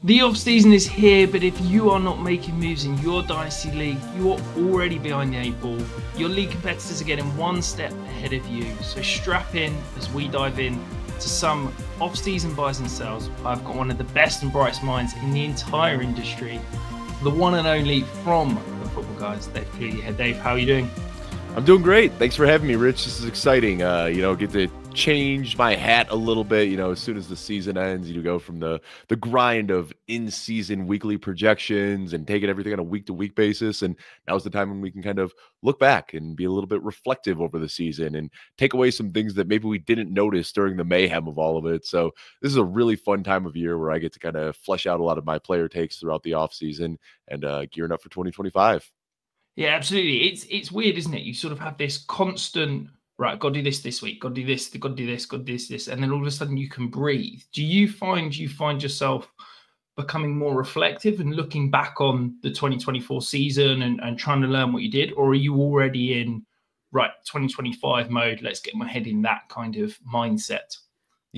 The off-season is here, but if you are not making moves in your Dynasty League, you are already behind the 8 ball. Your league competitors are getting one step ahead of you. So strap in as we dive in to some off-season buys and sells. I've got one of the best and brightest minds in the entire industry, the one and only from the Football Guys, Dave Kluge. Hey Dave, how are you doing? I'm doing great. Thanks for having me, Rich. This is exciting. Get to change my hat a little bit. As soon as the season ends, you go from the grind of in-season weekly projections and taking everything on a week-to-week basis. And now's the time when we can kind of look back and be a little bit reflective over the season and take away some things that maybe we didn't notice during the mayhem of all of it. So this is a really fun time of year where I get to kind of flesh out a lot of my player takes throughout the offseason and gearing up for 2025. Yeah, absolutely. It's weird, isn't it? You sort of have this constant, right, got to do this week, got to do this, got to do this, got to do this, and then all of a sudden you can breathe. Do you find yourself becoming more reflective and looking back on the 2024 season and trying to learn what you did? Or are you already in, right, 2025 mode, let's get my head in that kind of mindset?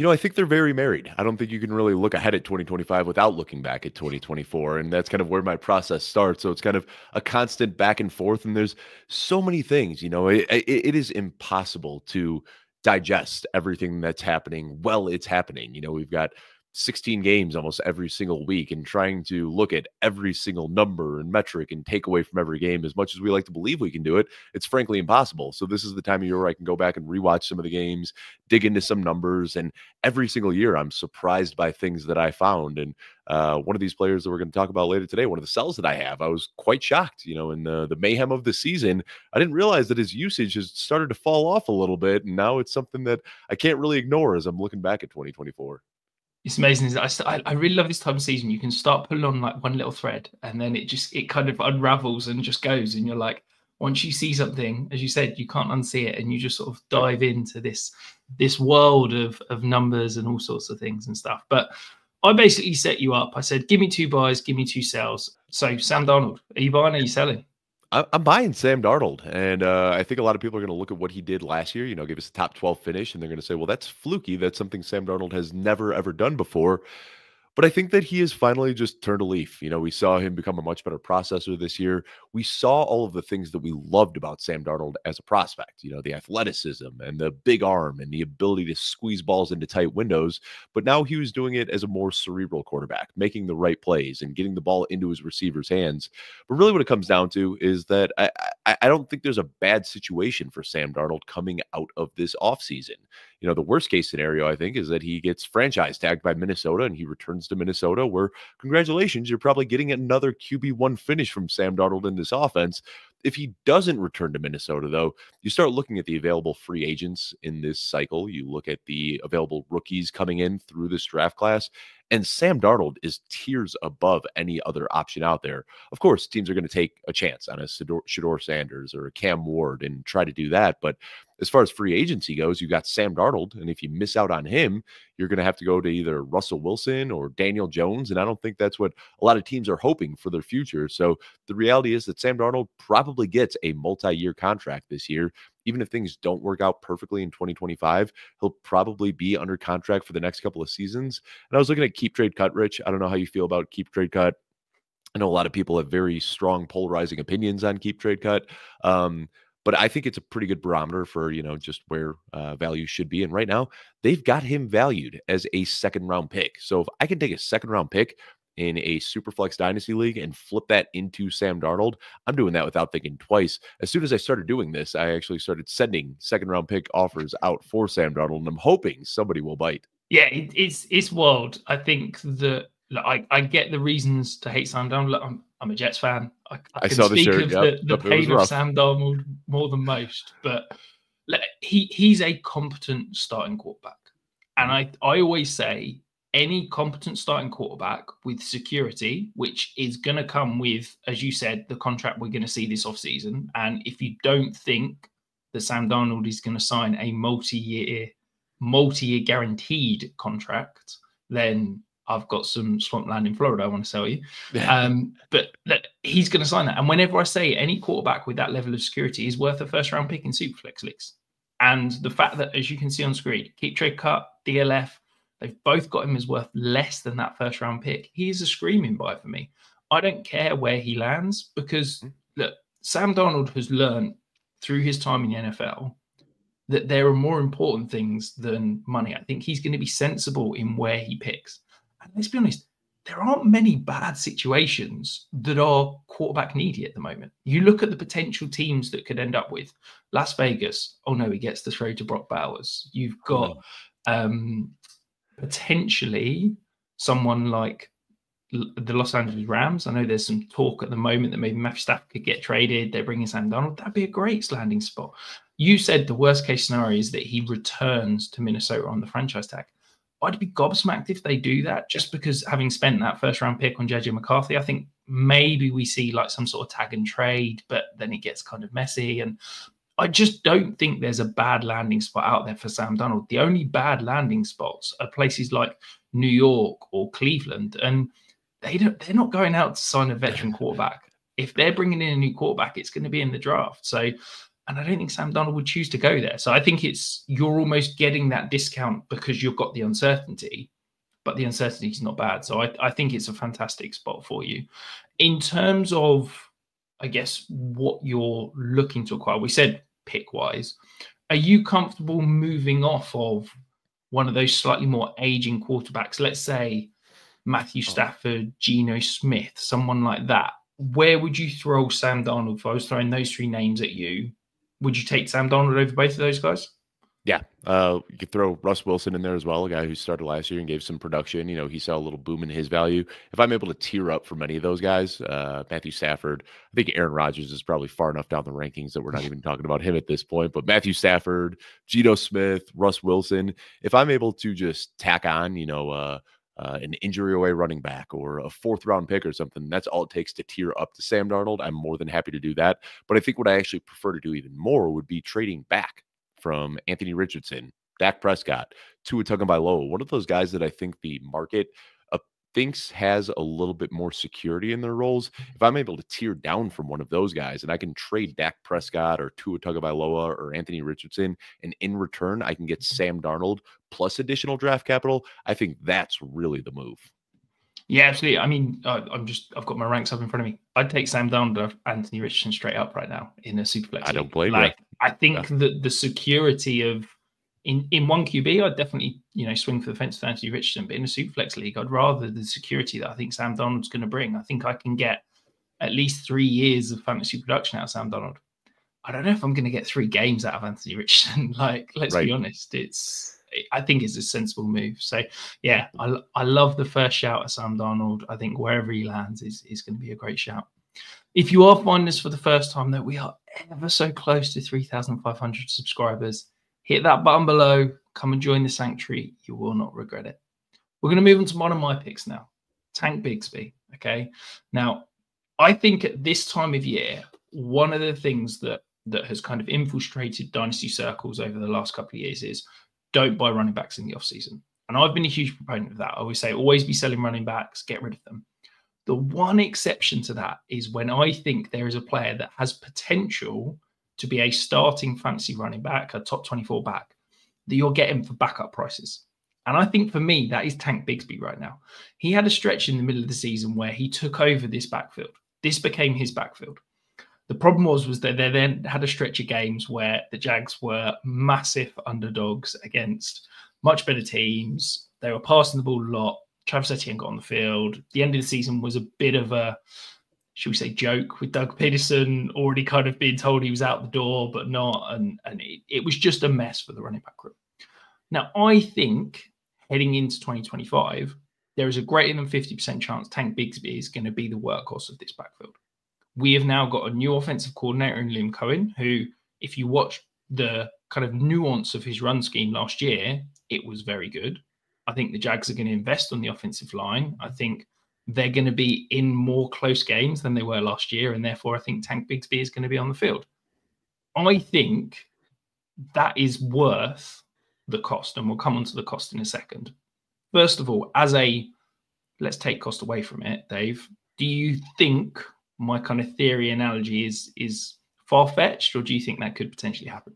I think they're very married. I don't think you can really look ahead at 2025 without looking back at 2024. And that's kind of where my process starts. So it's kind of a constant back and forth. And there's so many things, it is impossible to digest everything that's happening while it's happening. We've got 16 games almost every single week, and trying to look at every single number and metric and take away from every game as much as we like to believe we can do it, it's frankly impossible. So this is the time of year where I can go back and rewatch some of the games, dig into some numbers, and every single year I'm surprised by things that I found. And one of these players that we're going to talk about later today, one of the sells that I have, I was quite shocked, in the mayhem of the season. I didn't realize that his usage has started to fall off a little bit. And now it's something that I can't really ignore as I'm looking back at 2024. It's amazing. I really love this time of season. You can start pulling on like one little thread, and then it kind of unravels and just goes. And you're like, once you see something, as you said, you can't unsee it, and you just sort of dive into this world of numbers and all sorts of things and stuff. But I basically set you up. I said, give me 2 buys, give me 2 sells. So Sam Darnold, are you buying or are you selling? I'm buying Sam Darnold, and I think a lot of people are going to look at what he did last year, give us a top 12 finish, and they're going to say, well, that's fluky. That's something Sam Darnold has never, ever done before. But I think that he has finally just turned a leaf. We saw him become a much better processor this year. We saw all of the things that we loved about Sam Darnold as a prospect, the athleticism and the big arm and the ability to squeeze balls into tight windows. But now he was doing it as a more cerebral quarterback, making the right plays and getting the ball into his receivers' hands. But really what it comes down to is that I don't think there's a bad situation for Sam Darnold coming out of this offseason. The worst case scenario, I think, is that he gets franchise tagged by Minnesota and he returns to Minnesota, where congratulations, you're probably getting another QB1 finish from Sam Darnold in this offense. If he doesn't return to Minnesota, though, you start looking at the available free agents in this cycle. You look at the available rookies coming in through this draft class, and Sam Darnold is tiers above any other option out there. Of course, teams are going to take a chance on a Shedeur Sanders or a Cam Ward and try to do that. But as far as free agency goes, you got Sam Darnold, and if you miss out on him, you're going to have to go to either Russell Wilson or Daniel Jones, and I don't think that's what a lot of teams are hoping for their future. So the reality is that Sam Darnold probably gets a multi-year contract this year. Even if things don't work out perfectly in 2025, he'll probably be under contract for the next couple of seasons. And I was looking at keep, trade, cut, Rich. I don't know how you feel about keep, trade, cut. I know a lot of people have very strong polarizing opinions on keep, trade, cut. But I think it's a pretty good barometer for, just where value should be. And right now, they've got him valued as a second-round pick. So if I can take a second-round pick in a Superflex Dynasty League and flip that into Sam Darnold, I'm doing that without thinking twice. As soon as I started doing this, I actually started sending second-round pick offers out for Sam Darnold, and I'm hoping somebody will bite. Yeah, it's wild. I think that I get the reasons to hate Sam Darnold. Look, I'm a Jets fan. I can saw the speak shirt. of the pain of Sam Darnold more than most, but he's a competent starting quarterback. And I always say any competent starting quarterback with security, which is going to come with, as you said, the contract we're going to see this offseason. And if you don't think that Sam Darnold is going to sign a multi-year guaranteed contract, then I've got some swamp land in Florida I want to sell you. But he's going to sign that. And whenever I say any quarterback with that level of security is worth a first-round pick in Superflex leagues. And the fact that, as you can see on screen, keep, trade, cut, DLF, They've both got him as worth less than that first round pick. He is a screaming buy for me. I don't care where he lands because, look, Sam Darnold has learned through his time in the NFL that there are more important things than money. I think he's going to be sensible in where he picks. And let's be honest, there aren't many bad situations that are quarterback needy at the moment. You look at the potential teams that could end up with Las Vegas. Oh no, he gets to throw to Brock Bowers. You've got potentially someone like the Los Angeles Rams. I know there's some talk at the moment that maybe Matthew Stafford could get traded. They're bringing Sam Darnold. That'd be a great landing spot. You said the worst case scenario is that he returns to Minnesota on the franchise tag. I'd be gobsmacked if they do that, just because having spent that first round pick on JJ McCarthy, I think maybe we see like some sort of tag and trade, but then it gets kind of messy. And I just don't think there's a bad landing spot out there for Sam Darnold. The only bad landing spots are places like New York or Cleveland, and they're not going out to sign a veteran quarterback. If they're bringing in a new quarterback, it's going to be in the draft. So, and I don't think Sam Darnold would choose to go there. So I think you're almost getting that discount because you've got the uncertainty, but the uncertainty is not bad. So I think it's a fantastic spot for you. In terms of, I guess, what you're looking to acquire, we said pick-wise, are you comfortable moving off of one of those slightly more aging quarterbacks? Let's say Matthew Stafford, Geno Smith, someone like that. Where would you throw Sam Darnold? If I was throwing those three names at you, would you take Sam Darnold over both of those guys? Yeah. You could throw Russ Wilson in there as well, a guy who started last year and gave some production. You know, he saw a little boom in his value. If I'm able to tier up from any of those guys, Matthew Stafford, I think Aaron Rodgers is probably far enough down the rankings that we're not even talking about him at this point. But Matthew Stafford, Geno Smith, Russ Wilson, if I'm able to just tack on, an injury away running back or a fourth round pick or something, that's all it takes to tier up to Sam Darnold. I'm more than happy to do that. But I think what I actually prefer to do even more would be trading back from Anthony Richardson, Dak Prescott, Tua Tagovailoa, one of those guys that I think the market thinks has a little bit more security in their roles. If I'm able to tier down from one of those guys and I can trade Dak Prescott or Tua Tagovailoa or Anthony Richardson, and in return I can get Sam Darnold plus additional draft capital, I think that's really the move. Yeah, absolutely. I mean, I've got my ranks up in front of me. I'd take Sam Darnold or Anthony Richardson straight up right now in a superflex. I don't blame you. I think that the security of in one QB, I'd definitely swing for the fence for Anthony Richardson, but in a superflex league, I'd rather the security that I think Sam Darnold's going to bring. I think I can get at least 3 years of fantasy production out of Sam Darnold. I don't know if I'm going to get 3 games out of Anthony Richardson. Let's be honest, I think it's a sensible move. So yeah, I love the first shout at Sam Darnold. I think wherever he lands is going to be a great shout. If you are finding this for the first time, though, we are ever so close to 3,500 subscribers. Hit that button below. Come and join the sanctuary. You will not regret it. We're going to move on to one of my picks now. Tank Bigsby. Okay. Now, I think at this time of year, one of the things that has kind of infiltrated dynasty circles over the last couple of years is don't buy running backs in the offseason. And I've been a huge proponent of that. I always say, always be selling running backs, get rid of them. The one exception to that is when I think there is a player that has potential to be a starting fantasy running back, a top 24 back, that you're getting for backup prices. And I think for me, that is Tank Bigsby right now. He had a stretch in the middle of the season where he took over this backfield. This became his backfield. The problem was that they then had a stretch of games where the Jags were massive underdogs against much better teams. They were passing the ball a lot. Travis Etienne got on the field. The end of the season was a bit of a, should we say, joke with Doug Peterson already kind of being told he was out the door, but not. And it was just a mess for the running back group. Now, I think heading into 2025, there is a greater than 50% chance Tank Bigsby is going to be the workhorse of this backfield. We have now got a new offensive coordinator in Liam Cohen, who, if you watch the kind of nuance of his run scheme last year, it was very good. I think the Jags are going to invest on the offensive line. I think they're going to be in more close games than they were last year, and therefore I think Tank Bigsby is going to be on the field. I think that is worth the cost, and we'll come on to the cost in a second. First of all, let's take cost away from it, Dave. Do you think my kind of theory analogy is far-fetched, or do you think that could potentially happen?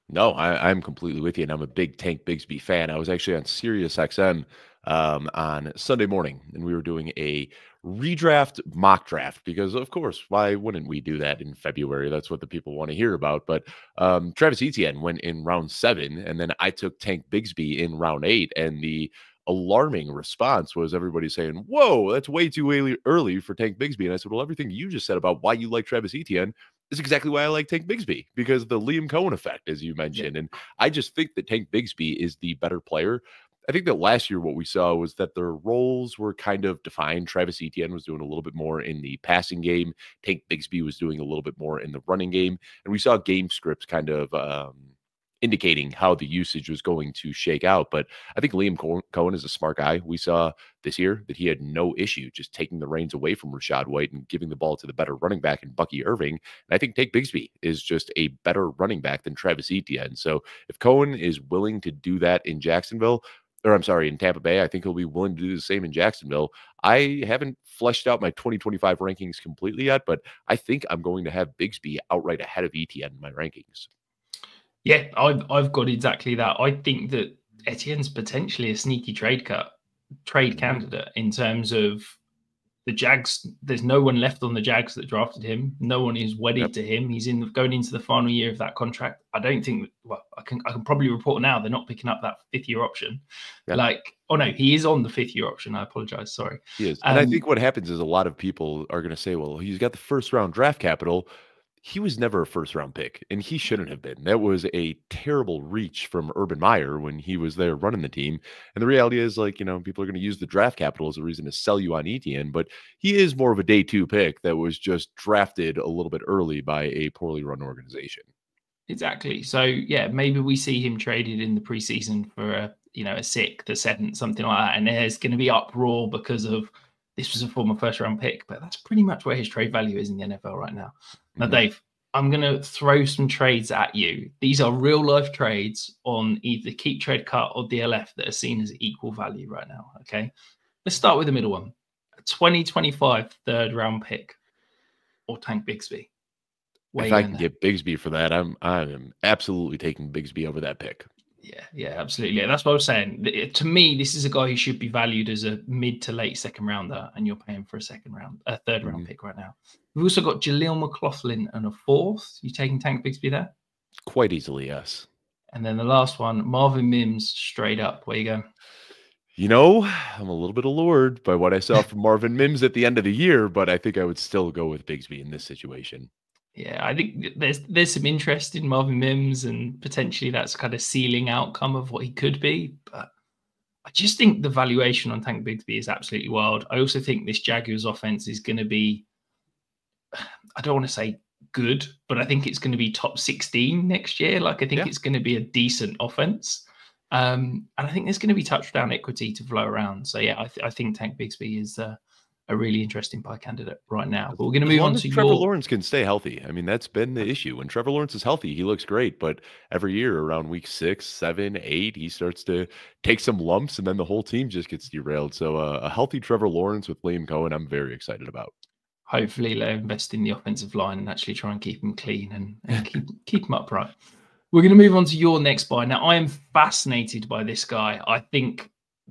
No, I'm completely with you, and I'm a big Tank Bigsby fan. I was actually on Sirius XM on Sunday morning, and we were doing a redraft mock draft because, of course, why wouldn't we do that in February? That's what the people want to hear about. But Travis Etienne went in round 7, and then I took Tank Bigsby in round 8, and the alarming response was everybody saying, "Whoa, that's way too early for Tank Bigsby." And I said, "Well, everything you just said about why you like Travis Etienne is exactly why I like Tank Bigsby, because the Liam Cohen effect, as you Yeah. mentioned. And I just think that Tank Bigsby is the better player. I think that last year what we saw was that their roles were kind of defined. Travis Etienne was doing a little bit more in the passing game. Tank Bigsby was doing a little bit more in the running game. And we saw game scripts kind of indicating how the usage was going to shake out. But I think Liam Cohen is a smart guy. We saw this year that he had no issue just taking the reins away from Rachaad White and giving the ball to the better running back in Bucky Irving. And I think Tank Bigsby is just a better running back than Travis Etienne. So if Cohen is willing to do that in Jacksonville, or I'm sorry, in Tampa Bay, I think he'll be willing to do the same in Jacksonville. I haven't fleshed out my 2025 rankings completely yet, but I think I'm going to have Bigsby outright ahead of Etienne in my rankings. Yeah, I've got exactly that. I think that Etienne's potentially a sneaky trade candidate in terms of the Jags. There's no one left on the Jags that drafted him. No one is wedded to him. He's going into the final year of that contract. I don't think. Well, I can probably report now they're not picking up that 5th-year option. Yeah. Oh no, he is on the 5th-year option. I apologize. Sorry. He is. And I think what happens is a lot of people are going to say, well, he's got the first round draft capital. He was never a first round pick, and he shouldn't have been. That was a terrible reach from Urban Meyer when he was there running the team. And the reality is, like, people are going to use the draft capital as a reason to sell you on Etienne, but he is more of a day 2 pick that was just drafted a little bit early by a poorly run organization. Exactly. So yeah, maybe we see him traded in the preseason for a 6th, a 7th, something like that, and there's going to be uproar because of this was a former first-round pick, but that's pretty much where his trade value is in the NFL right now. Now, Dave, I'm going to throw some trades at you. These are real-life trades on either Keep Trade Cut or DLF that are seen as equal value right now. Okay, let's start with the middle one: a 2025 third-round pick or Tank Bigsby. If I can get Bigsby for that, I am absolutely taking Bigsby over that pick. Yeah, absolutely. That's what I was saying. To me, this is a guy who should be valued as a mid to late second rounder, and you're paying for a third round pick right now. We've also got Jaleel McLaughlin and a 4th. You taking Tank Bigsby there? Quite easily, yes. And then the last one, Marvin Mims, straight up. Where you go? I'm a little bit allured by what I saw from Marvin Mims at the end of the year, but I think I would still go with Bigsby in this situation. Yeah, I think there's some interest in Marvin Mims, and potentially that's kind of ceiling outcome of what he could be. But I just think the valuation on Tank Bigsby is absolutely wild. I also think this Jaguars offense is going to be, I don't want to say good, but I think it's going to be top 16 next year. I think it's going to be a decent offense. And I think there's going to be touchdown equity to flow around. So yeah, I think Tank Bigsby is a really interesting buy candidate right now. But we're going to move on to Trevor Lawrence can stay healthy. I mean, that's been the issue. When Trevor Lawrence is healthy, he looks great. But every year around week 6, 7, 8, he starts to take some lumps, and then the whole team just gets derailed. So a healthy Trevor Lawrence with Liam Cohen, I'm very excited about. Hopefully they'll invest in the offensive line and actually try and keep him clean and keep him upright. We're going to move on to your next buy. Now, I am fascinated by this guy. I think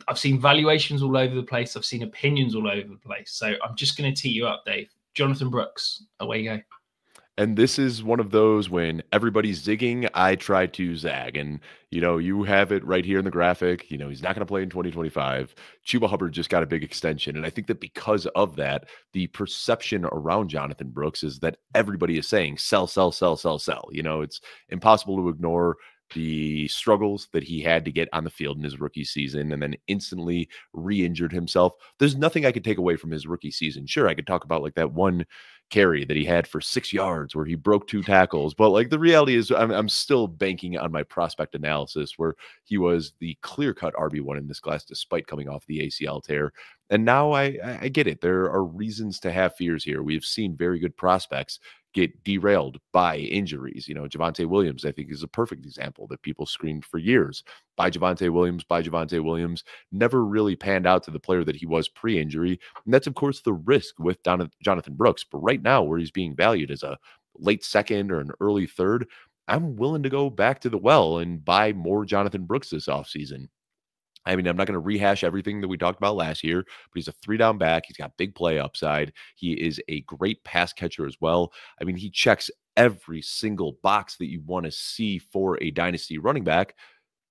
I've seen valuations all over the place. I've seen opinions all over the place. So I'm just going to tee you up, Dave. Jonathon Brooks, away you go. And this is one of those when everybody's zigging, I try to zag. And, you have it right here in the graphic. He's not going to play in 2025. Chuba Hubbard just got a big extension. And I think that because of that, the perception around Jonathon Brooks is that everybody is saying sell, sell, sell, sell, sell. It's impossible to ignore the struggles that he had to get on the field in his rookie season and then instantly re-injured himself. There's nothing I could take away from his rookie season. Sure, I could talk about that one carry that he had for 6 yards where he broke 2 tackles. But the reality is I'm still banking on my prospect analysis where he was the clear-cut RB1 in this class despite coming off the ACL tear. And now I get it. There are reasons to have fears here. We've seen very good prospects get derailed by injuries. Javonte Williams, I think, is a perfect example that people screamed for years. By Javonte Williams, never really panned out to the player that he was pre-injury. And that's, of course, the risk with Jonathon Brooks. But right now, where he's being valued as a late second or an early third, I'm willing to go back to the well and buy more Jonathon Brooks this offseason. I mean, I'm not going to rehash everything that we talked about last year, but he's a 3-down back. He's got big play upside. He is a great pass catcher as well. I mean, he checks every single box that you want to see for a dynasty running back,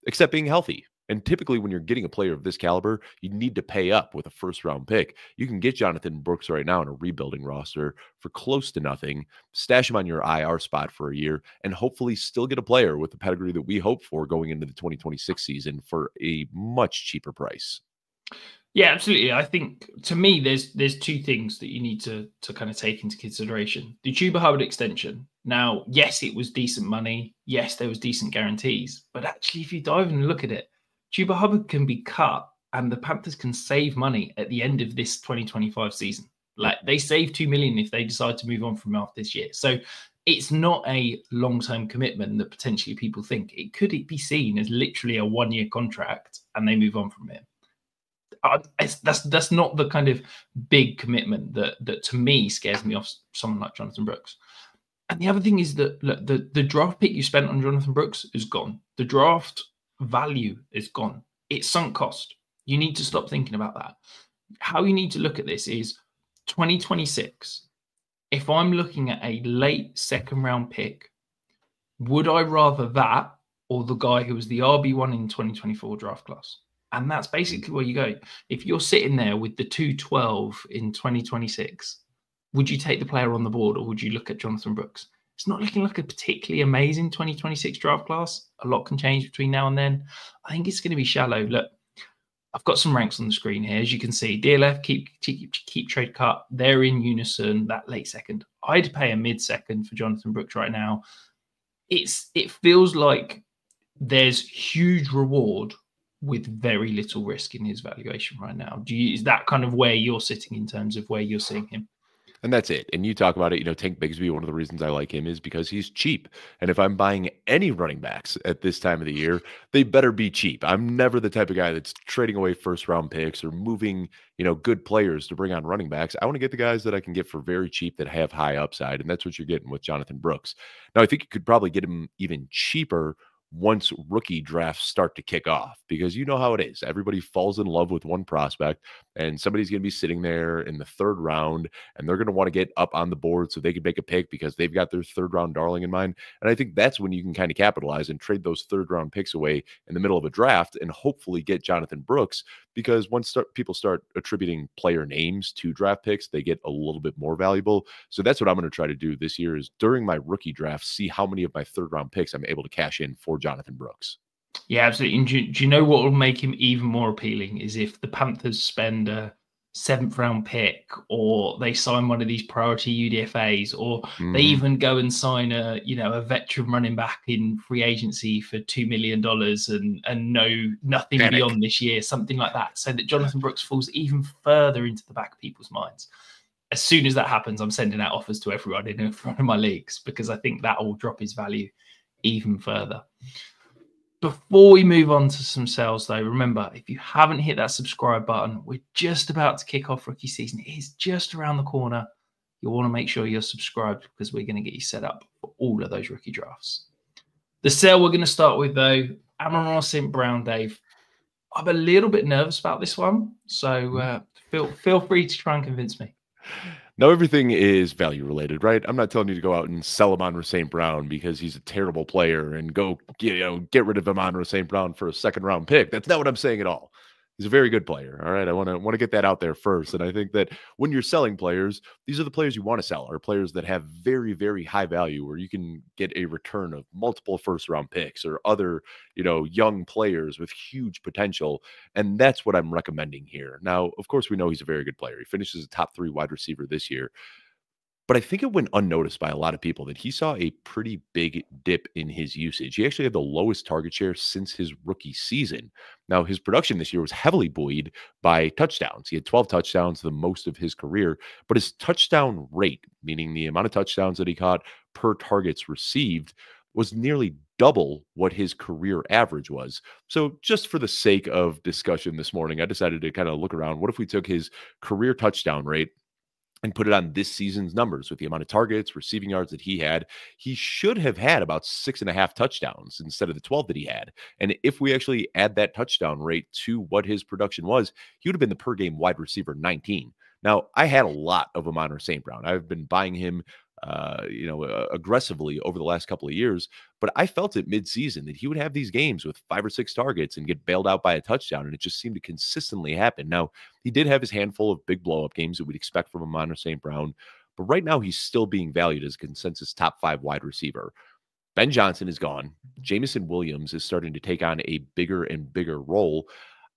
except being healthy. And typically when you're getting a player of this caliber, you need to pay up with a first-round pick. You can get Jonathon Brooks right now in a rebuilding roster for close to nothing, stash him on your IR spot for a year, and hopefully still get a player with the pedigree that we hope for going into the 2026 season for a much cheaper price. Yeah, absolutely. I think, to me, there's two things that you need to kind of take into consideration. The Chuba Hubbard extension. Now, yes, it was decent money. Yes, there was decent guarantees. But actually, if you dive and look at it, Chuba Hubbard can be cut and the Panthers can save money at the end of this 2025 season. Like, they save $2 million if they decide to move on from him after this year. So it's not a long-term commitment that potentially people think. It could be seen as literally a 1-year contract and they move on from him. That's not the kind of big commitment that to me scares me off someone like Jonathon Brooks. And the other thing is that, look, the draft pick you spent on Jonathon Brooks is gone. The draft value is gone. It's sunk cost. You need to stop thinking about that. How you need to look at this is 2026. If I'm looking at a late second-round pick, would I rather that or the guy who was the RB1 in 2024 draft class? And that's basically where you go. If you're sitting there with the 212 in 2026, would you take the player on the board or would you look at Jonathon Brooks? It's not looking like a particularly amazing 2026 draft class. A lot can change between now and then. I think it's going to be shallow. Look, I've got some ranks on the screen here. As you can see, DLF, keep trade cut. They're in unison, that late second. I'd pay a mid-second for Jonathon Brooks right now. It feels like there's huge reward with very little risk in his valuation right now. Is that kind of where you're sitting in terms of where you're seeing him? And that's it. And you talk about it, Tank Bigsby, one of the reasons I like him is because he's cheap. And if I'm buying any running backs at this time of the year, they better be cheap. I'm never the type of guy that's trading away first-round picks or moving, good players to bring on running backs. I want to get the guys that I can get for very cheap that have high upside. And that's what you're getting with Jonathon Brooks. Now, I think you could probably get him even cheaper once rookie drafts start to kick off, because you know how it is. Everybody falls in love with one prospect and somebody's going to be sitting there in the 3rd round and they're going to want to get up on the board so they can make a pick because they've got their 3rd round darling in mind. And I think that's when you can kind of capitalize and trade those 3rd round picks away in the middle of a draft and hopefully get Jonathon Brooks, because once people start attributing player names to draft picks, they get a little bit more valuable. So that's what I'm going to try to do this year is during my rookie draft, see how many of my 3rd round picks I'm able to cash in for Jonathon Brooks. Yeah, absolutely. And do you know what will make him even more appealing is if the Panthers spend a 7th round pick, or they sign one of these priority UDFAs, or they even go and sign a veteran running back in free agency for $2 million and nothing beyond this year, something like that, so that Jonathon Brooks falls even further into the back of people's minds. As soon as that happens, I'm sending out offers to everyone in front of my leagues, because I think that will drop his value even further. Before we move on to some sales, though, remember, if you haven't hit that subscribe button, we're just about to kick off rookie season. It is just around the corner. You'll want to make sure you're subscribed, because we're going to get you set up for all of those rookie drafts. The sale we're going to start with, though, Amon-Ra St. Brown, Dave. I'm a little bit nervous about this one, so feel free to try and convince me. Now, everything is value related, right? I'm not telling you to go out and sell Amon-Ra St. Brown because he's a terrible player and go, get rid of Amon-Ra St. Brown for a 2nd round pick. That's not what I'm saying at all. He's a very good player. All right. I want to get that out there first. And I think that when you're selling players, these are the players you want to sell, are players that have very, very high value, where you can get a return of multiple 1st round picks or other, young players with huge potential. And that's what I'm recommending here. Now, of course, we know he's a very good player. He finishes a top 3 wide receiver this year. But I think it went unnoticed by a lot of people that he saw a pretty big dip in his usage. He actually had the lowest target share since his rookie season. Now, his production this year was heavily buoyed by touchdowns. He had 12 touchdowns, the most of his career, but his touchdown rate, meaning the amount of touchdowns that he caught per targets received, was nearly double what his career average was. So just for the sake of discussion this morning, I decided to kind of look around. What if we took his career touchdown rate and put it on this season's numbers with the amount of targets, receiving yards that he had, he should have had about 6.5 touchdowns instead of the 12 that he had. And if we actually add that touchdown rate to what his production was, he would have been the per game wide receiver 19. Now, I had a lot of Amon-Ra St. Brown. I've been buying him aggressively over the last couple of years, but I felt it midseason that he would have these games with 5 or 6 targets and get bailed out by a touchdown, and it just seemed to consistently happen. Now, he did have his handful of big blow-up games that we'd expect from Amon-Ra St. Brown, but right now he's still being valued as a consensus top 5 wide receiver. Ben Johnson is gone. Jameson Williams is starting to take on a bigger and bigger role.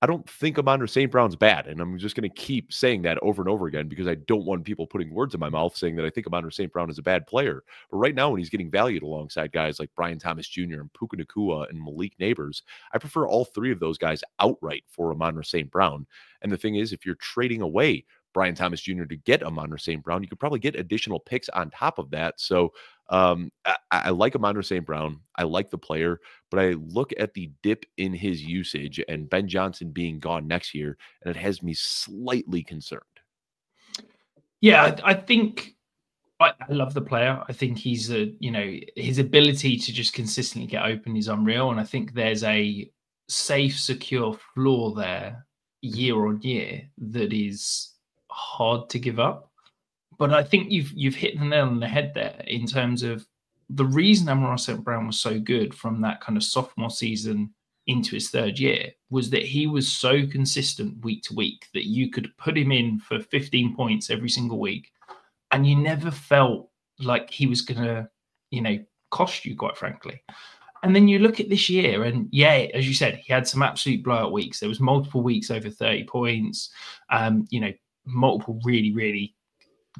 I don't think Amon-Ra St. Brown's bad, and I'm just going to keep saying that over and over again because I don't want people putting words in my mouth saying that I think Amon-Ra St. Brown is a bad player. But right now, when he's getting valued alongside guys like Brian Thomas Jr. and Puka Nacua and Malik Neighbors, I prefer all 3 of those guys outright for Amon-Ra St. Brown. And the thing is, if you're trading away Brian Thomas Jr. to get Amon-Ra St. Brown, you could probably get additional picks on top of that. So I like Amon-Ra St. Brown. I like the player, but I look at the dip in his usage and Ben Johnson being gone next year, and it has me slightly concerned. Yeah, I think I love the player. I think he's his ability to just consistently get open is unreal. And I think there's a safe, secure floor there year on year that is hard to give up. But I think you've hit the nail on the head there in terms of the reason Amon-Ra St. Brown was so good from that kind of sophomore season into his 3rd year was that he was so consistent week to week that you could put him in for 15 points every single week, and you never felt like he was going to, cost you, quite frankly. And then you look at this year, and yeah, as you said, he had some absolute blowout weeks. There was multiple weeks over 30 points, multiple really, really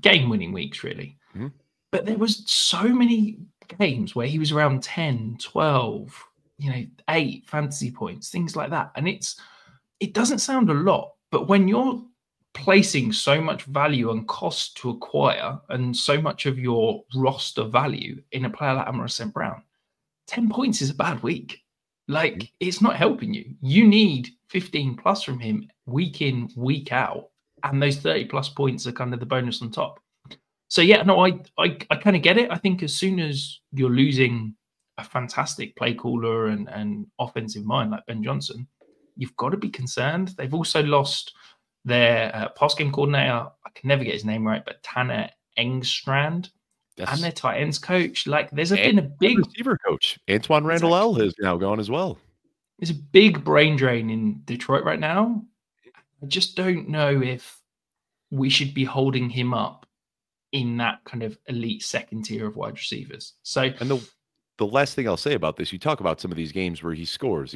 game-winning weeks, really. Mm-hmm. But there was so many games where he was around 10, 12, 8 fantasy points, things like that. And it doesn't sound a lot, but when you're placing so much value and cost to acquire and so much of your roster value in a player like Amon-Ra St. Brown, 10 points is a bad week. Like, it's not helping you. You need 15 plus from him week in, week out. And those 30 plus points are kind of the bonus on top. So yeah, no, I kind of get it. I think as soon as you're losing a fantastic play caller and offensive mind like Ben Johnson, you've got to be concerned. They've also lost their pass game coordinator. I can never get his name right, but Tanner Engstrand. Yes. And their tight ends coach. Like, been a big receiver coach. Antoine Randall L has now gone as well. There's a big brain drain in Detroit right now. I just don't know if we should be holding him up in that kind of elite second tier of wide receivers. So, and the last thing I'll say about this, you talk about some of these games where he scores,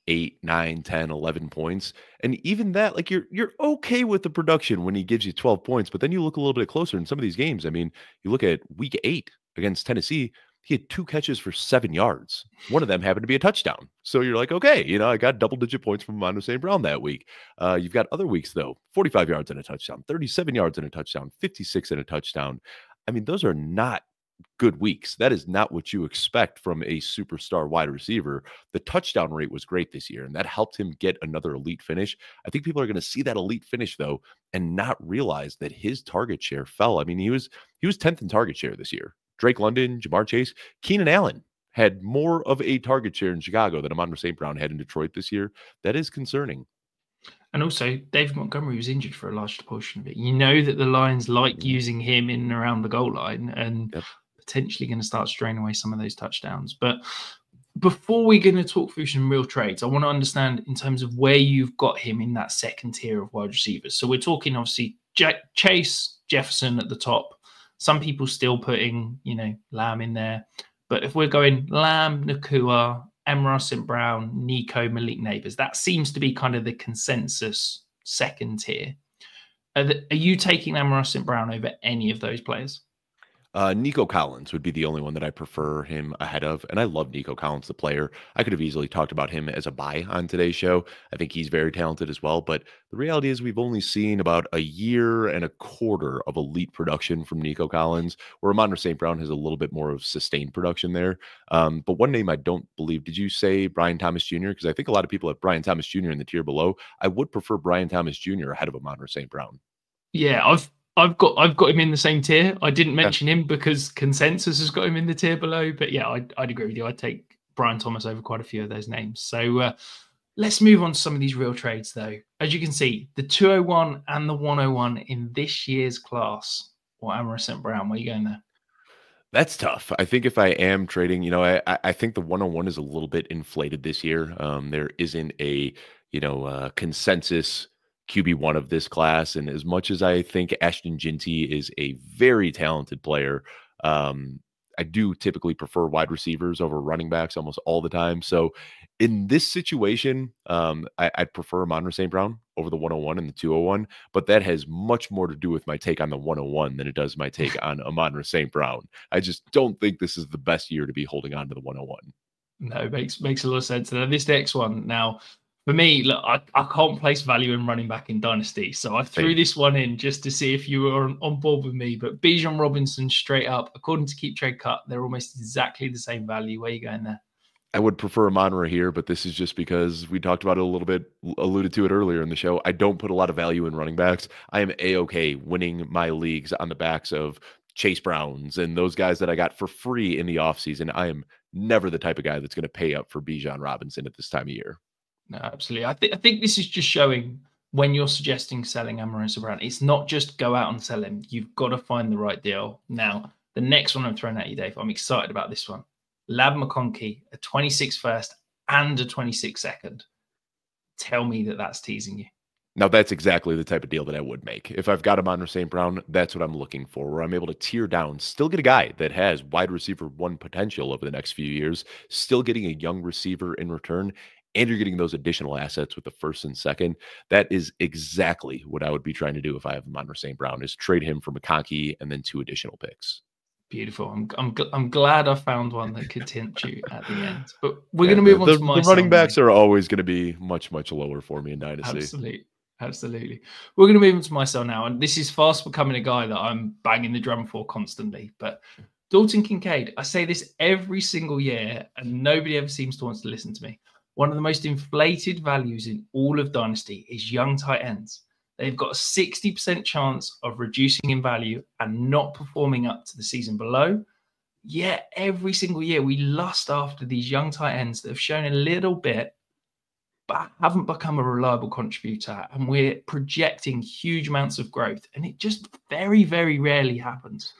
8, 9, 10, 11 points. And even that, like, you're okay with the production when he gives you 12 points, but then you look a little bit closer in some of these games. I mean, you look at week 8 against Tennessee, he had 2 catches for 7 yards. One of them happened to be a touchdown. So you're like, okay, I got double-digit points from Amon-Ra St. Brown that week. You've got other weeks, though, 45 yards and a touchdown, 37 yards and a touchdown, 56 and a touchdown. I mean, those are not good weeks. That is not what you expect from a superstar wide receiver. The touchdown rate was great this year, and that helped him get another elite finish. I think people are going to see that elite finish, though, and not realize that his target share fell. I mean, he was 10th in target share this year. Drake London, Jamar Chase, Keenan Allen had more of a target share in Chicago than Amon-Ra St. Brown had in Detroit this year. That is concerning. And also, David Montgomery was injured for a large portion of it. You know that the Lions like using him in and around the goal line and potentially going to start straying away some of those touchdowns. But before we're going to talk through some real trades, I want to understand in terms of where you've got him in that second tier of wide receivers. So we're talking, obviously, Chase, Jefferson at the top. Some people still putting, Lamb in there. But if we're going Lamb, Nacua, Amon-Ra St. Brown, Nico, Malik Neighbors, that seems to be kind of the consensus second tier. Are you taking Amon-Ra St. Brown over any of those players? Nico Collins would be the only one that I prefer him ahead of. And I love Nico Collins, the player. I could have easily talked about him as a buy on today's show. I think he's very talented as well. But the reality is we've only seen about a year and a quarter of elite production from Nico Collins, where Amon-Ra St. Brown has a little bit more of sustained production there. But one name I don't believe, did you say Brian Thomas Jr.? Because I think a lot of people have Brian Thomas Jr. in the tier below. I would prefer Brian Thomas Jr. ahead of Amon-Ra St. Brown. Yeah, I've got him in the same tier. I didn't Yeah. mention him because consensus has got him in the tier below. But yeah, I'd agree with you. I'd take Brian Thomas over quite a few of those names. So let's move on to some of these real trades, though. As you can see, the 201 and the 101 in this year's class. Or Amon-Ra St. Brown, where are you going there? That's tough. I think if I am trading, I think the 101 is a little bit inflated this year. There isn't a, consensus QB1 of this class. And as much as I think Ashton Jinty is a very talented player, I do typically prefer wide receivers over running backs almost all the time. So in this situation, I'd prefer Amon-Ra St. Brown over the 101 and the 201, but that has much more to do with my take on the 101 than it does my take on Amon-Ra St. Brown. I just don't think this is the best year to be holding on to the 101. No, it makes a lot of sense. And this next one now, for me, look, I can't place value in running back in Dynasty. So I threw this one in just to see if you were on board with me. But Bijan Robinson, straight up, according to Keep Trade Cut, they're almost exactly the same value. Where are you going there? I would prefer Amon-Ra here, but this is just because we talked about it a little bit, alluded to it earlier in the show. I don't put a lot of value in running backs. I am A-okay winning my leagues on the backs of Chase Browns and those guys that I got for free in the offseason. I am never the type of guy that's going to pay up for Bijan Robinson at this time of year. No, absolutely. I think this is just showing when you're suggesting selling Amon-Ra St. Brown, it's not just go out and sell him. You've got to find the right deal. Now, the next one I'm throwing at you, Dave, I'm excited about this one. Lab McConkey, a 26 first and a 26 second. Tell me that that's teasing you. Now, that's exactly the type of deal that I would make. If I've got Amon-Ra St. Brown, that's what I'm looking for, where I'm able to tier down, still get a guy that has wide receiver one potential over the next few years, still getting a young receiver in return, and you're getting those additional assets with the first and second. That is exactly what I would be trying to do if I have Amon-Ra St. Brown, is trade him for McConkey and then 2 additional picks. Beautiful. I'm glad I found one that could tempt you at the end. But we're going to move on to my the running backs are always going to be much, much lower for me in Dynasty. Absolutely. We're going to move on to my sell now. And this is fast becoming a guy that I'm banging the drum for constantly. But Dalton Kincaid, I say this every single year, and nobody ever seems to want to listen to me. One of the most inflated values in all of Dynasty is young tight ends. They've got a 60% chance of reducing in value and not performing up to the season below. Yet every single year we lust after these young tight ends that have shown a little bit, but haven't become a reliable contributor. And we're projecting huge amounts of growth. And it just very, very rarely happens.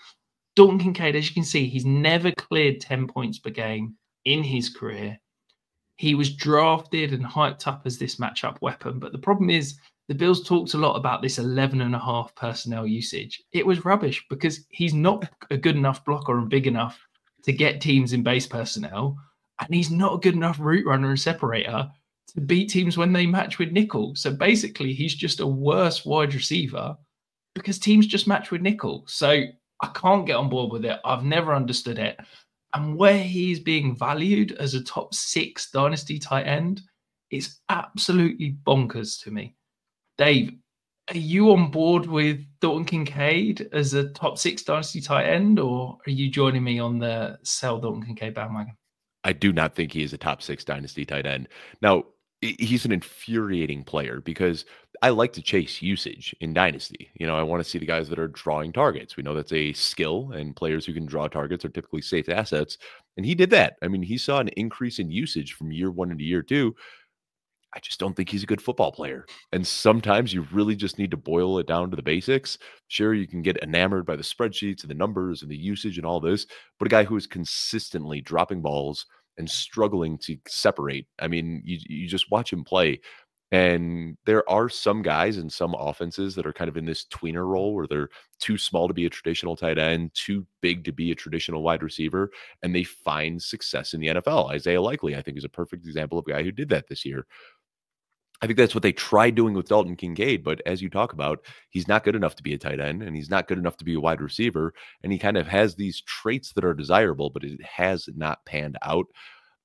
Dalton Kincaid, as you can see, he's never cleared 10 points per game in his career. He was drafted and hyped up as this matchup weapon. But the problem is, the Bills talked a lot about this 11.5 personnel usage. It was rubbish because he's not a good enough blocker and big enough to get teams in base personnel. And he's not a good enough route runner and separator to beat teams when they match with nickel. So basically, he's just a worse wide receiver because teams just match with nickel. So I can't get on board with it. I've never understood it. And where he's being valued as a top 6 Dynasty tight end, it's absolutely bonkers to me. Dave, are you on board with Dalton Kincaid as a top 6 Dynasty tight end, or are you joining me on the sell Dalton Kincaid bandwagon? I do not think he is a top 6 Dynasty tight end. Now, he's an infuriating player because I like to chase usage in Dynasty. I want to see the guys that are drawing targets. We know that's a skill, and players who can draw targets are typically safe assets. And he did that. I mean, he saw an increase in usage from year 1 into year 2. I just don't think he's a good football player. And sometimes you really just need to boil it down to the basics. Sure, you can get enamored by the spreadsheets and the numbers and the usage and all this, but a guy who is consistently dropping balls and struggling to separate. I mean, you just watch him play. And there are some guys in some offenses that are kind of in this tweener role where they're too small to be a traditional tight end, too big to be a traditional wide receiver, and they find success in the NFL. Isaiah Likely, I think, is a perfect example of a guy who did that this year. I think that's what they tried doing with Dalton Kincaid, but as you talk about, he's not good enough to be a tight end, and he's not good enough to be a wide receiver, and he kind of has these traits that are desirable, but it has not panned out.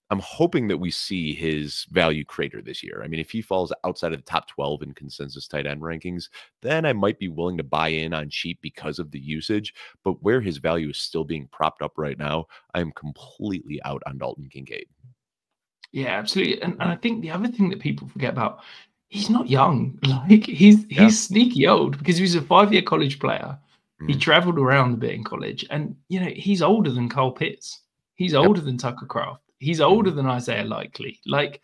I'm hoping that we see his value crater this year. I mean, if he falls outside of the top 12 in consensus tight end rankings, then I might be willing to buy in on cheap because of the usage, but where his value is still being propped up right now, I am completely out on Dalton Kincaid. Yeah, absolutely. And I think the other thing that people forget about, he's not young. Like he's Yeah. sneaky old because he was a 5-year college player. He Mhm. traveled around a bit in college, and he's older than Cole Pitts. He's Yep. older than Tucker Kraft. He's older Mhm. than Isaiah Likely. Like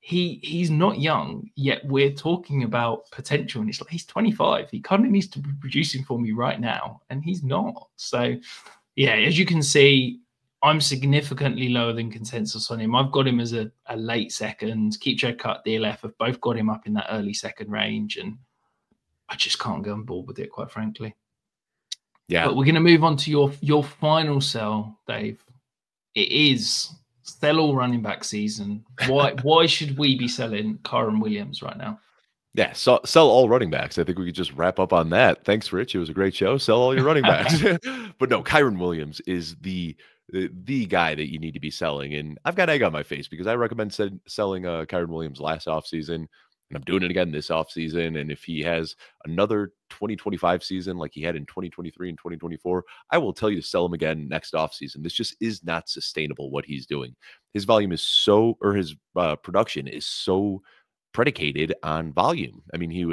he's not young yet. We're talking about potential, and it's like he's 25. He kind of needs to be producing for me right now, and he's not. So yeah, as you can see, I'm significantly lower than consensus on him. I've got him as a late second. Keep Trade Cut, DLF have both got him up in that early second range, and I just can't go on board with it, quite frankly. Yeah. But we're going to move on to your final sell, Dave. It is sell all running back season. Why should we be selling Kyren Williams right now? Yeah, sell all running backs. I think we could just wrap up on that. Thanks, Rich. It was a great show. Sell all your running backs. But no, Kyren Williams is the guy that you need to be selling. And I've got egg on my face because I recommend selling Kyren Williams last offseason, and I'm doing it again this offseason. And if he has another 2025 season like he had in 2023 and 2024, I will tell you to sell him again next offseason. This just is not sustainable what he's doing. His volume is his production is so predicated on volume. I mean, he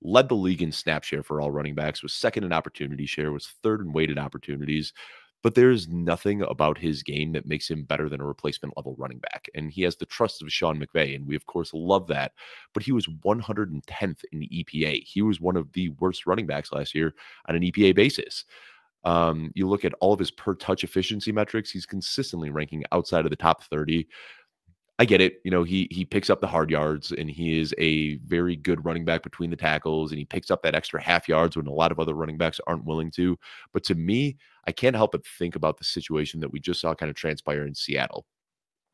led the league in snap share for all running backs, was second in opportunity share, was third in weighted opportunities. But there's nothing about his game that makes him better than a replacement level running back. And he has the trust of Sean McVay, and we, of course, love that. But he was 110th in EPA. He was one of the worst running backs last year on an EPA basis. You look at all of his per touch efficiency metrics, he's consistently ranking outside of the top 30. I get it. He picks up the hard yards, and he is a very good running back between the tackles, and he picks up that extra half yards when a lot of other running backs aren't willing to. But to me, I can't help but think about the situation that we just saw kind of transpire in Seattle,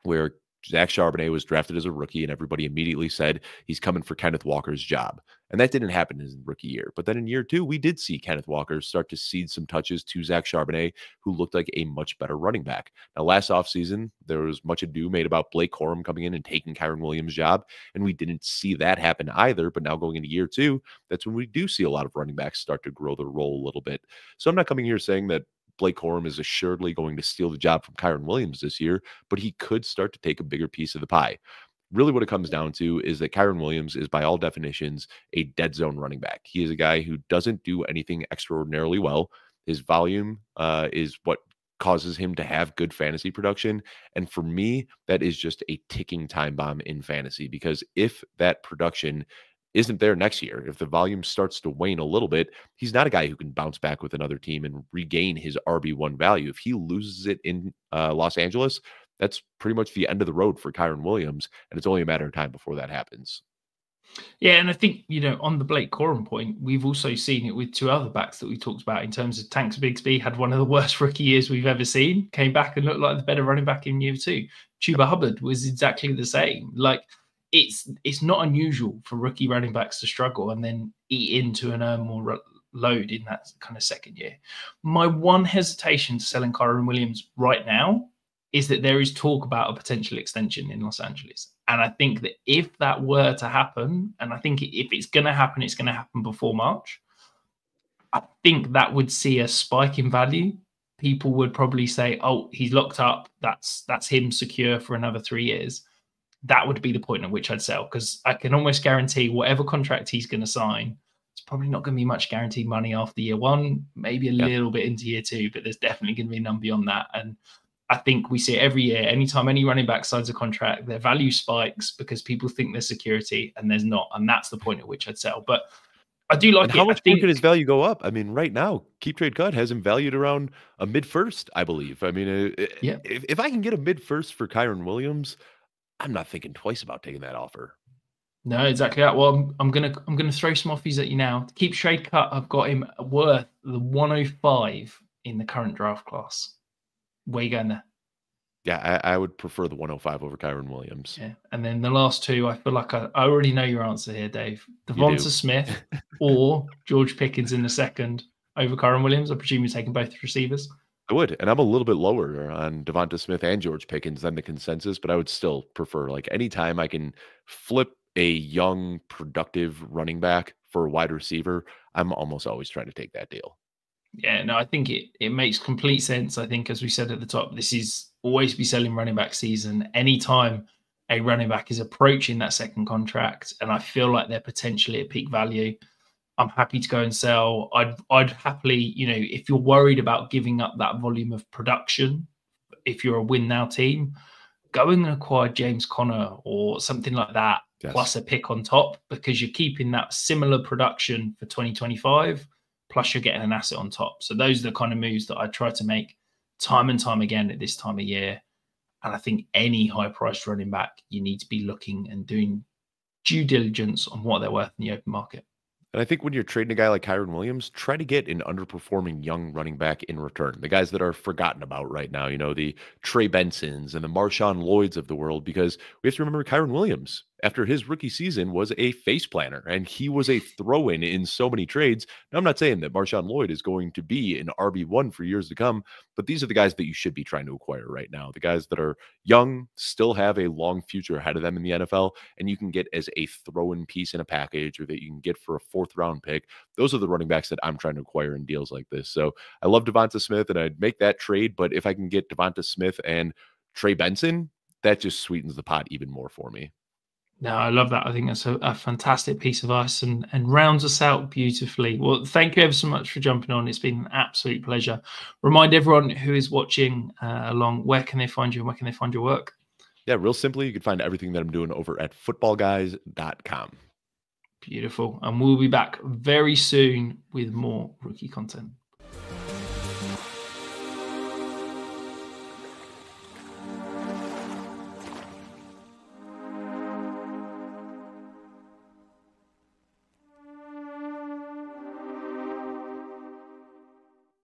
where Zach Charbonnet was drafted as a rookie, and everybody immediately said he's coming for Kenneth Walker's job. And that didn't happen in his rookie year. But then in year 2, we did see Kenneth Walker start to cede some touches to Zach Charbonnet, who looked like a much better running back. Now, last offseason, there was much ado made about Blake Corum coming in and taking Kyren Williams' job, and we didn't see that happen either. But now going into year 2, that's when we do see a lot of running backs start to grow their role a little bit. So I'm not coming here saying that Blake Corum is assuredly going to steal the job from Kyren Williams this year, but he could start to take a bigger piece of the pie. Really, what it comes down to is that Kyren Williams is, by all definitions, a dead zone running back. He is a guy who doesn't do anything extraordinarily well. His volume is what causes him to have good fantasy production. And for me, that is just a ticking time bomb in fantasy, because if that production isn't there next year, if the volume starts to wane a little bit, he's not a guy who can bounce back with another team and regain his RB1 value. If he loses it in Los Angeles, that's pretty much the end of the road for Kyren Williams, and it's only a matter of time before that happens. Yeah, and I think, on the Blake Corum point, we've also seen it with 2 other backs that we talked about in terms of Tanks Bigsby had one of the worst rookie years we've ever seen, came back and looked like the better running back in year 2. Chuba Hubbard was exactly the same. Like, it's not unusual for rookie running backs to struggle and then eat into and earn more load in that kind of second year. My one hesitation to selling Kyren Williams right now is that there is talk about a potential extension in Los Angeles. And I think that if that were to happen, and I think if it's going to happen, it's going to happen before March, I think that would see a spike in value. People would probably say, oh, he's locked up. That's him secure for another 3 years. That would be the point at which I'd sell, because I can almost guarantee whatever contract he's going to sign, it's probably not going to be much guaranteed money after year 1, maybe a little bit into year 2, but there's definitely going to be none beyond that. And I think we see it every year. Anytime any running back signs a contract, their value spikes because people think there's security and there's not. And that's the point at which I'd sell. But I do like and it. how much more could his value go up? I mean, right now, Keep Trade Cut has him valued around a mid-first, I believe. I mean, if I can get a mid-first for Kyren Williams, I'm not thinking twice about taking that offer. No, exactly that. Well, I'm gonna throw some offers at you now. Keep Trade Cut, I've got him worth the 105 in the current draft class. Where you going there? Yeah, I would prefer the 105 over Kyren Williams. Yeah, and then the last 2, I feel like I already know your answer here, Dave. Devonta Smith or George Pickens in the second over Kyren Williams. I presume you're taking both receivers. I would, and I'm a little bit lower on Devonta Smith and George Pickens than the consensus, but I would still prefer, like, anytime I can flip a young, productive running back for a wide receiver, I'm almost always trying to take that deal. Yeah, no, I think it makes complete sense. I think, as we said at the top, this is always be selling running back season. Anytime a running back is approaching that second contract and I feel like they're potentially at peak value, I'm happy to go and sell. I'd happily, if you're worried about giving up that volume of production, if you're a win now team, go and acquire James Conner or something like that, plus a pick on top, because you're keeping that similar production for 2025, plus you're getting an asset on top. So those are the kind of moves that I try to make time and time again at this time of year. And I think any high-priced running back, you need to be looking and doing due diligence on what they're worth in the open market. And I think when you're trading a guy like Kyren Williams, try to get an underperforming young running back in return. The guys that are forgotten about right now, the Trey Bensons and the Marshawn Lloyds of the world, because we have to remember Kyren Williams, after his rookie season, was a face planner and he was a throw-in in so many trades. Now, I'm not saying that Marshawn Lloyd is going to be an RB1 for years to come, but these are the guys that you should be trying to acquire right now. The guys that are young, still have a long future ahead of them in the NFL, and you can get as a throw-in piece in a package or that you can get for a fourth-round pick. Those are the running backs that I'm trying to acquire in deals like this. So I love Devonta Smith, and I'd make that trade, but if I can get Devonta Smith and Trey Benson, that just sweetens the pot even more for me. No, I love that. I think that's a fantastic piece of advice and rounds us out beautifully. Well, thank you ever so much for jumping on. It's been an absolute pleasure. Remind everyone who is watching along, where can they find you and where can they find your work? Yeah, real simply, you can find everything that I'm doing over at footballguys.com. Beautiful. And we'll be back very soon with more rookie content.